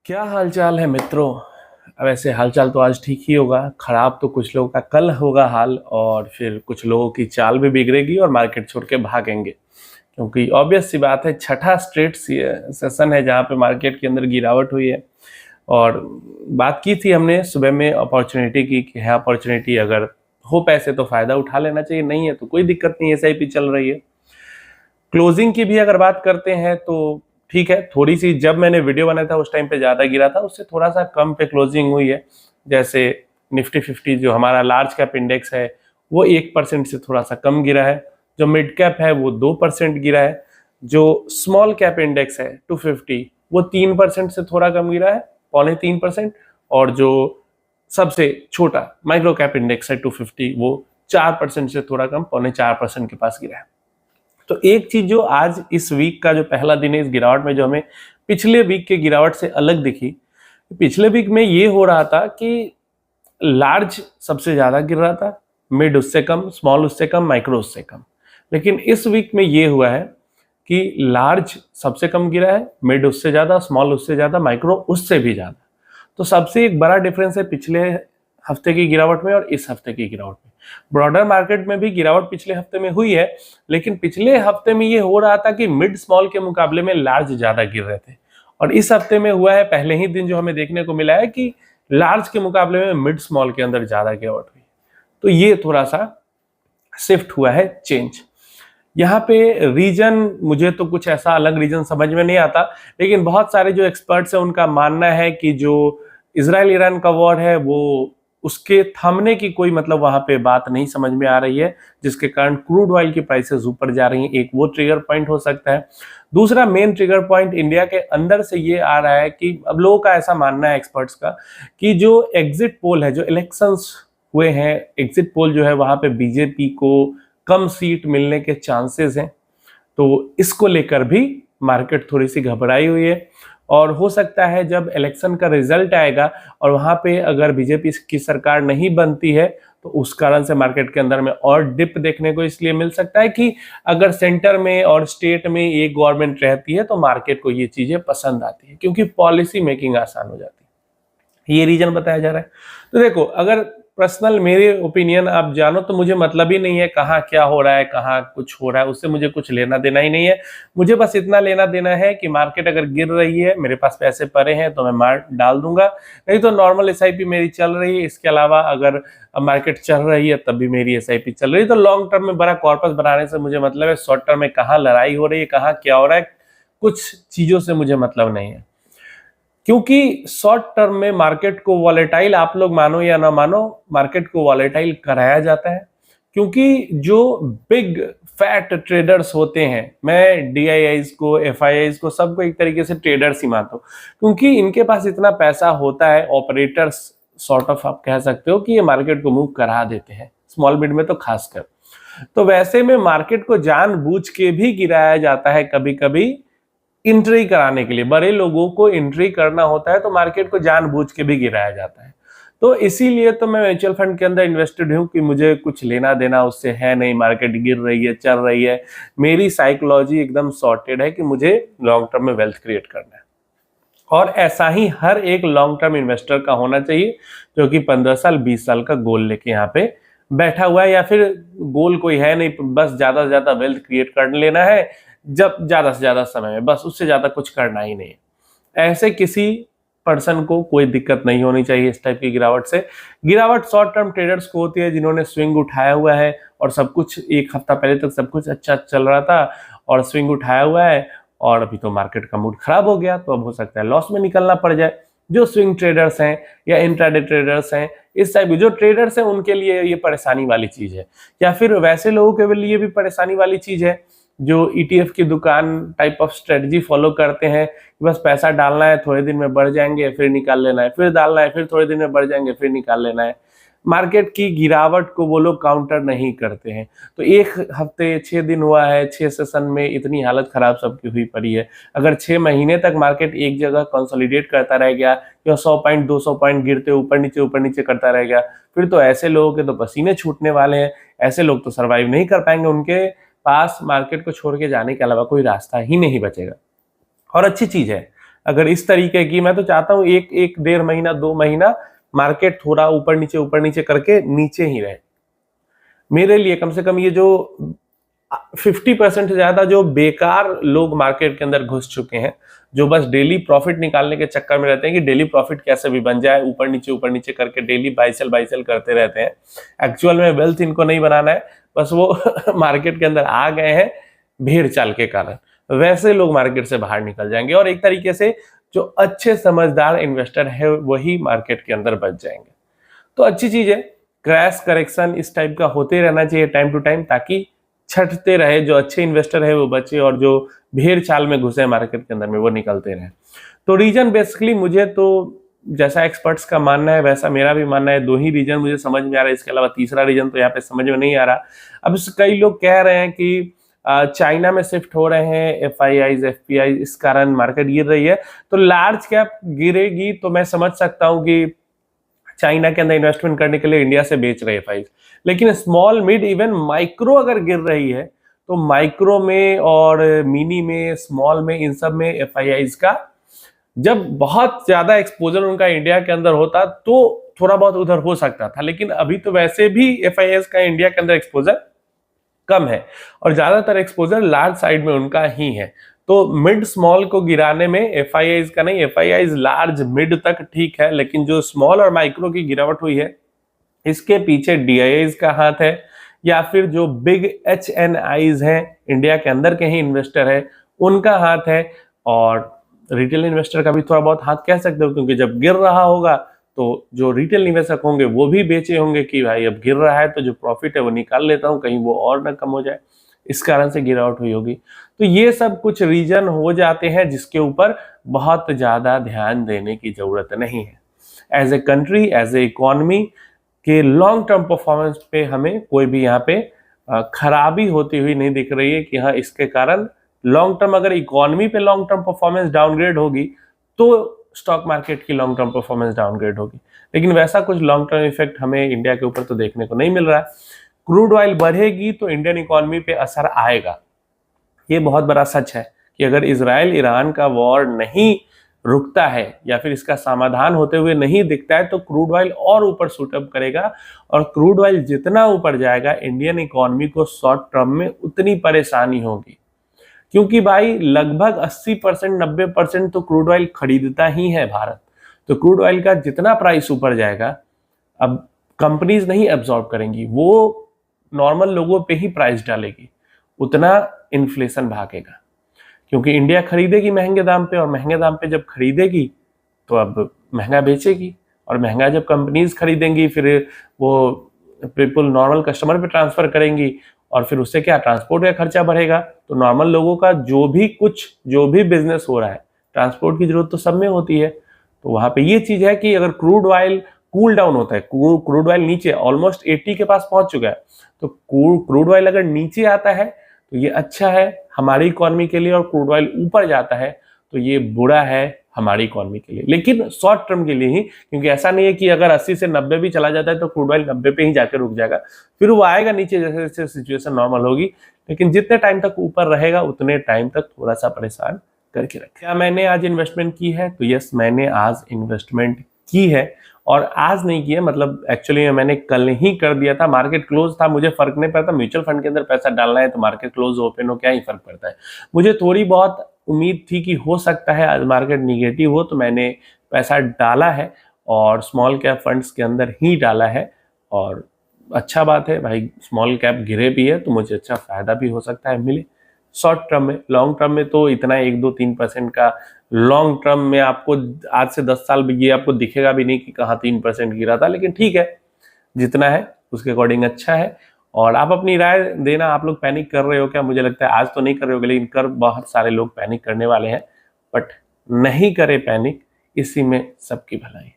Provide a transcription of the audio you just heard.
क्या हालचाल है मित्रों। वैसे हालचाल तो आज ठीक ही होगा, खराब तो कुछ लोगों का कल होगा हाल, और फिर कुछ लोगों की चाल भी बिगड़ेगी और मार्केट छोड़ के भागेंगे। क्योंकि ऑब्वियस सी बात है, छठा स्ट्रेट सेशन है जहां पे मार्केट के अंदर गिरावट हुई है। और बात की थी हमने सुबह में अपॉर्चुनिटी की कि है अपॉर्चुनिटी, अगर हो पैसे तो फायदा उठा लेना चाहिए, नहीं है तो कोई दिक्कत नहीं, एसआईपी चल रही है। क्लोजिंग की भी अगर बात करते हैं तो ठीक है, थोड़ी सी जब मैंने वीडियो बनाया था उस टाइम पे ज़्यादा गिरा था, उससे थोड़ा सा कम पे क्लोजिंग हुई है। जैसे निफ्टी 50 जो हमारा लार्ज कैप इंडेक्स है वो 1% से थोड़ा सा कम गिरा है। जो मिड कैप है वो 2% गिरा है। जो स्मॉल कैप इंडेक्स है 250 वो 3% से थोड़ा कम गिरा है, 2.25%। और जो सबसे छोटा माइक्रो कैप इंडेक्स है 250 वो 4% से थोड़ा कम, 4.25% के पास गिरा है। तो एक चीज जो आज इस वीक का जो पहला दिन है इस गिरावट में, जो हमें पिछले वीक के गिरावट से अलग दिखी, पिछले वीक में ये हो रहा था कि लार्ज सबसे ज्यादा गिर रहा था, मिड उससे कम, स्मॉल उससे कम, माइक्रो उससे कम। लेकिन इस वीक में ये हुआ है कि लार्ज सबसे कम गिरा है, मिड उससे ज्यादा, स्मॉल उससे ज्यादा, माइक्रो उससे भी ज्यादा। तो सबसे एक बड़ा डिफरेंस है पिछले हफ्ते की गिरावट में और इस हफ्ते की गिरावट में। ब्रॉडर मार्केट में भी गिरावट पिछले हफ्ते में हुई है, लेकिन पिछले हफ्ते में ये हो रहा था कि मिड स्मॉल के मुकाबले में लार्ज ज्यादा गिर रहे थे। और इस हफ्ते में हुआ है, पहले ही दिन जो हमें देखने को मिला है कि लार्ज के मुकाबले में मिड स्मॉल के अंदर ज्यादा गिरावट हुई। तो ये थोड़ा सा शिफ्ट हुआ है, चेंज। यहाँ पे रीजन मुझे तो कुछ ऐसा अलग रीजन समझ में नहीं आता, लेकिन बहुत सारे जो एक्सपर्ट्स हैं उनका मानना है कि जो इजराइल ईरान का वॉर है वो उसके थमने की कोई मतलब वहां पे बात नहीं समझ में आ रही है, जिसके कारण क्रूड ऑयल की प्राइसेस ऊपर जा रही हैं। एक वो ट्रिगर पॉइंट हो सकता है। दूसरा मेन ट्रिगर पॉइंट इंडिया के अंदर से ये आ रहा है कि अब लोगों का ऐसा मानना है, एक्सपर्ट्स का, कि जो एग्जिट पोल है, जो इलेक्शंस हुए हैं, एग्जिट पोल जो है वहां पे बीजेपी को कम सीट मिलने के चांसेस हैं। तो इसको लेकर भी मार्केट थोड़ी सी घबराई हुई है। और हो सकता है जब इलेक्शन का रिजल्ट आएगा और वहां पे अगर बीजेपी की सरकार नहीं बनती है तो उस कारण से मार्केट के अंदर में और डिप देखने को इसलिए मिल सकता है कि अगर सेंटर में और स्टेट में एक गवर्नमेंट रहती है तो मार्केट को ये चीजें पसंद आती है, क्योंकि पॉलिसी मेकिंग आसान हो जाती है। ये रीजन बताया जा रहा है। तो देखो, अगर पर्सनल मेरे ओपिनियन आप जानो तो मुझे मतलब ही नहीं है कहाँ क्या हो रहा है, कहाँ कुछ हो रहा है, उससे मुझे कुछ लेना देना ही नहीं है। मुझे बस इतना लेना देना है कि मार्केट अगर गिर रही है, मेरे पास पैसे पड़े हैं तो मैं मार डाल दूंगा, नहीं तो नॉर्मल एसआईपी मेरी चल रही है। इसके अलावा अगर मार्केट चल रही है तब भी मेरी एसआईपी चल रही है। तो लॉन्ग टर्म में बड़ा कॉर्पस बनाने से मुझे मतलब है, शॉर्ट टर्म में कहाँ लड़ाई हो रही है, कहाँ क्या हो रहा है, कुछ चीजों से मुझे मतलब नहीं है। क्योंकि शॉर्ट टर्म में मार्केट को वॉलेटाइल, आप लोग मानो या ना मानो, मार्केट को वॉलेटाइल कराया जाता है। क्योंकि जो बिग फैट ट्रेडर्स होते हैं, मैं डीआईआईज को, एफआईआईज को, सबको एक तरीके से ट्रेडर्स ही मानता हूँ, क्योंकि इनके पास इतना पैसा होता है, ऑपरेटर्स सॉर्ट ऑफ आप कह सकते हो कि ये मार्केट को मूव करा देते हैं, स्मॉल बिड में तो खासकर। तो वैसे में मार्केट को जानबूझ के भी गिराया जाता है कभी कभी, एंट्री कराने के लिए। बड़े लोगों को एंट्री करना होता है तो मार्केट को जानबूझ के भी गिराया जाता है। तो इसीलिए तो मैं म्यूचुअल फंड के अंदर इन्वेस्टेड हूं कि मुझे कुछ लेना देना उससे है नहीं, मार्केट गिर रही है, चल रही है। मेरी साइकोलॉजी एकदम सॉर्टेड है कि मुझे लॉन्ग टर्म में वेल्थ क्रिएट करना है। और ऐसा ही हर एक लॉन्ग टर्म इन्वेस्टर का होना चाहिए, जो कि 15 साल 20 साल का गोल लेके यहाँ पे बैठा हुआ है, या फिर गोल कोई है नहीं, बस ज्यादा से ज्यादा वेल्थ क्रिएट कर लेना है जब ज्यादा से ज्यादा समय में, बस उससे ज्यादा कुछ करना ही नहीं है। ऐसे किसी पर्सन को कोई दिक्कत नहीं होनी चाहिए इस टाइप की गिरावट से। गिरावट शॉर्ट टर्म ट्रेडर्स को होती है जिन्होंने स्विंग उठाया हुआ है और सब कुछ, एक हफ्ता पहले तक सब कुछ अच्छा चल रहा था और स्विंग उठाया हुआ है और अभी तो मार्केट का मूड खराब हो गया, तो अब हो सकता है लॉस में निकलना पड़ जाए। जो स्विंग ट्रेडर्स हैं या इंट्राडे ट्रेडर्स हैं, इस टाइप के जो ट्रेडर्स हैं उनके लिए ये परेशानी वाली चीज है। या फिर वैसे लोगों के लिए भी परेशानी वाली चीज है जो ईटीएफ की दुकान टाइप ऑफ स्ट्रेटजी फॉलो करते हैं, बस पैसा डालना है, थोड़े दिन में बढ़ जाएंगे, फिर निकाल लेना है, फिर डालना है, फिर थोड़े दिन में बढ़ जाएंगे, फिर निकाल लेना है। मार्केट की गिरावट को वो लोग काउंटर नहीं करते हैं। तो एक हफ्ते 6 दिन हुआ है, 6 सेशन में इतनी हालत खराब सबकी हुई पड़ी है। अगर 6 महीने तक मार्केट एक जगह कंसोलिडेट करता रह गया या 100 पॉइंट 200 पॉइंट गिरते ऊपर नीचे करता रह गया, फिर तो ऐसे लोगों के तो पसीने छूटने वाले हैं। ऐसे लोग तो सर्वाइव नहीं कर पाएंगे, उनके पास मार्केट को छोड़ के जाने के अलावा कोई रास्ता ही नहीं बचेगा। और अच्छी चीज है, अगर इस तरीके की, मैं तो चाहता हूं एक एक 1.5 महीना 2 महीना मार्केट थोड़ा ऊपर नीचे करके नीचे ही रहे। मेरे लिए कम से कम ये जो 50% से ज्यादा जो बेकार लोग मार्केट के अंदर घुस चुके हैं, जो बस डेली प्रॉफिट निकालने के चक्कर में रहते हैं कि डेली प्रॉफिट कैसे भी बन जाए, ऊपर नीचे करके डेली बाई सेल करते रहते हैं। एक्चुअल में वेल्थ इनको नहीं बनाना है, बस वो मार्केट के अंदर आ गए हैं भेड़ चाल के कारण। वैसे लोग मार्केट से बाहर निकल जाएंगे और एक तरीके से जो अच्छे समझदार इन्वेस्टर है वही मार्केट के अंदर बच जाएंगे। तो अच्छी चीज है, क्रैश करेक्शन इस टाइप का होते रहना चाहिए टाइम टू टाइम, ताकि छटते रहे, जो अच्छे इन्वेस्टर है वो बचे और जो भेड़ चाल में घुसे मार्केट के अंदर में वो निकलते रहे। तो रीजन बेसिकली मुझे तो जैसा एक्सपर्ट्स का मानना है वैसा मेरा भी मानना है, 2 ही रीजन मुझे समझ में आ रहा है, इसके अलावा तीसरा रीजन तो यहाँ पे समझ में नहीं आ रहा। अब कई लोग कह रहे हैं कि चाइना में शिफ्ट हो रहे हैं FIIs FPI, इस कारण मार्केट गिर रही है। तो लार्ज कैप गिरेगी तो मैं समझ सकता हूं कि चाइना के अंदर इन्वेस्टमेंट करने के लिए इंडिया से बेच रहे FIIs, लेकिन स्मॉल मिड इवन माइक्रो अगर गिर रही है तो माइक्रो में और मिनी में स्मॉल में इन सब में FIIs का जब बहुत ज्यादा एक्सपोजर उनका इंडिया के अंदर होता तो थोड़ा बहुत उधर हो सकता था, लेकिन अभी तो वैसे भी FIIs का इंडिया के अंदर एक्सपोजर कम है और ज्यादातर एक्सपोजर लार्ज साइड में उनका ही है। तो मिड स्मॉल को गिराने में FIIs का नहीं, FIIs लार्ज मिड तक ठीक है, लेकिन जो स्मॉल और माइक्रो की गिरावट हुई है इसके पीछे DIIs का हाथ है या फिर जो बिग HNIs हैं इंडिया के अंदर के ही इन्वेस्टर है उनका हाथ है, और रिटेल इन्वेस्टर का भी थोड़ा बहुत हाथ कह सकते हो, क्योंकि जब गिर रहा होगा तो जो रिटेल निवेशक होंगे वो भी बेचे होंगे कि भाई अब गिर रहा है तो जो प्रॉफिट है वो निकाल लेता हूं, कहीं वो और ना कम हो जाए, इस कारण से गिरावट हुई होगी। तो ये सब कुछ रीजन हो जाते हैं जिसके ऊपर बहुत ज्यादा ध्यान देने की जरूरत नहीं है। As a country, as a economy के लॉन्ग टर्म परफॉर्मेंस पे हमें कोई भी यहाँ पे खराबी होती हुई नहीं दिख रही है कि हाँ इसके कारण लॉन्ग टर्म, अगर इकोनॉमी पे लॉन्ग टर्म परफॉर्मेंस डाउनग्रेड होगी तो स्टॉक मार्केट की लॉन्ग टर्म परफॉर्मेंस डाउनग्रेड होगी, लेकिन वैसा कुछ लॉन्ग टर्म इफेक्ट हमें इंडिया के ऊपर तो देखने को नहीं मिल रहा है। क्रूड ऑयल बढ़ेगी तो इंडियन इकोनॉमी पे असर आएगा, ये बहुत बड़ा सच है कि अगर इजराइल ईरान का वॉर नहीं रुकता है या फिर इसका समाधान होते हुए नहीं दिखता है तो क्रूड ऑयल और ऊपर शूटअप करेगा, और क्रूड ऑयल जितना ऊपर जाएगा इंडियन इकोनॉमी को शॉर्ट टर्म में उतनी परेशानी होगी, क्योंकि भाई लगभग 80% 90% तो क्रूड ऑयल खरीदता ही है भारत। तो क्रूड ऑयल का जितना प्राइस ऊपर जाएगा, अब कंपनीज नहीं एब्जॉर्ब करेंगी, वो नॉर्मल लोगों पे ही प्राइस डालेगी, उतना इन्फ्लेशन भागेगा, क्योंकि इंडिया खरीदेगी महंगे दाम पे, और महंगे दाम पे जब खरीदेगी तो अब महंगा बेचेगी, और महंगा जब कंपनीज खरीदेंगी फिर वो पीपल नॉर्मल कस्टमर पे ट्रांसफर करेंगी, और फिर उससे क्या ट्रांसपोर्ट का खर्चा बढ़ेगा। तो नॉर्मल लोगों का जो भी बिजनेस हो रहा है, ट्रांसपोर्ट की जरूरत तो सब में होती है। तो वहां पे ये चीज है कि अगर क्रूड ऑयल कूल डाउन होता है, क्रूड ऑयल नीचे ऑलमोस्ट 80 के पास पहुंच चुका है, तो क्रूड ऑयल अगर नीचे आता है तो ये अच्छा है हमारी इकोनॉमी के लिए, और क्रूड ऑयल ऊपर जाता है तो ये बुरा है हमारी इकोनॉमी के लिए, लेकिन शॉर्ट टर्म के लिए ही, क्योंकि ऐसा नहीं है कि अगर 80 से 90 भी चला जाता है तो क्रूड ऑयल 90 पे ही जाकर रुक जाएगा, फिर वो आएगा नीचे जैसे जैसे सिचुएशन नॉर्मल होगी, लेकिन जितने टाइम तक ऊपर रहेगा उतने टाइम तक थोड़ा सा परेशान करके रखे। क्या मैंने आज इन्वेस्टमेंट की है? तो यस, मैंने आज इन्वेस्टमेंट की है, और आज नहीं की है मतलब एक्चुअली मैंने कल ही कर दिया था, मार्केट क्लोज था, मुझे फर्क नहीं पड़ता, म्यूचुअल फंड के अंदर पैसा डालना है तो मार्केट क्लोज ओपन हो क्या ही फर्क पड़ता है। मुझे थोड़ी बहुत उम्मीद थी कि हो सकता है आज मार्केट निगेटिव हो, तो मैंने पैसा डाला है और स्मॉल कैप फंड्स के अंदर ही डाला है, और अच्छा बात है भाई, स्मॉल कैप गिरे भी है तो मुझे अच्छा फायदा भी हो सकता है मिले शॉर्ट टर्म में। लॉन्ग टर्म में तो इतना 1-2-3% का लॉन्ग टर्म में आपको आज से 10 साल ये आपको दिखेगा भी नहीं कि कहाँ 3% गिरा था, लेकिन ठीक है जितना है उसके अकॉर्डिंग अच्छा है। और आप अपनी राय देना, आप लोग पैनिक कर रहे हो क्या? मुझे लगता है आज तो नहीं कर रहे हो, लेकिन कर बहुत सारे लोग पैनिक करने वाले हैं, बट नहीं करे पैनिक, इसी में सबकी भलाई है।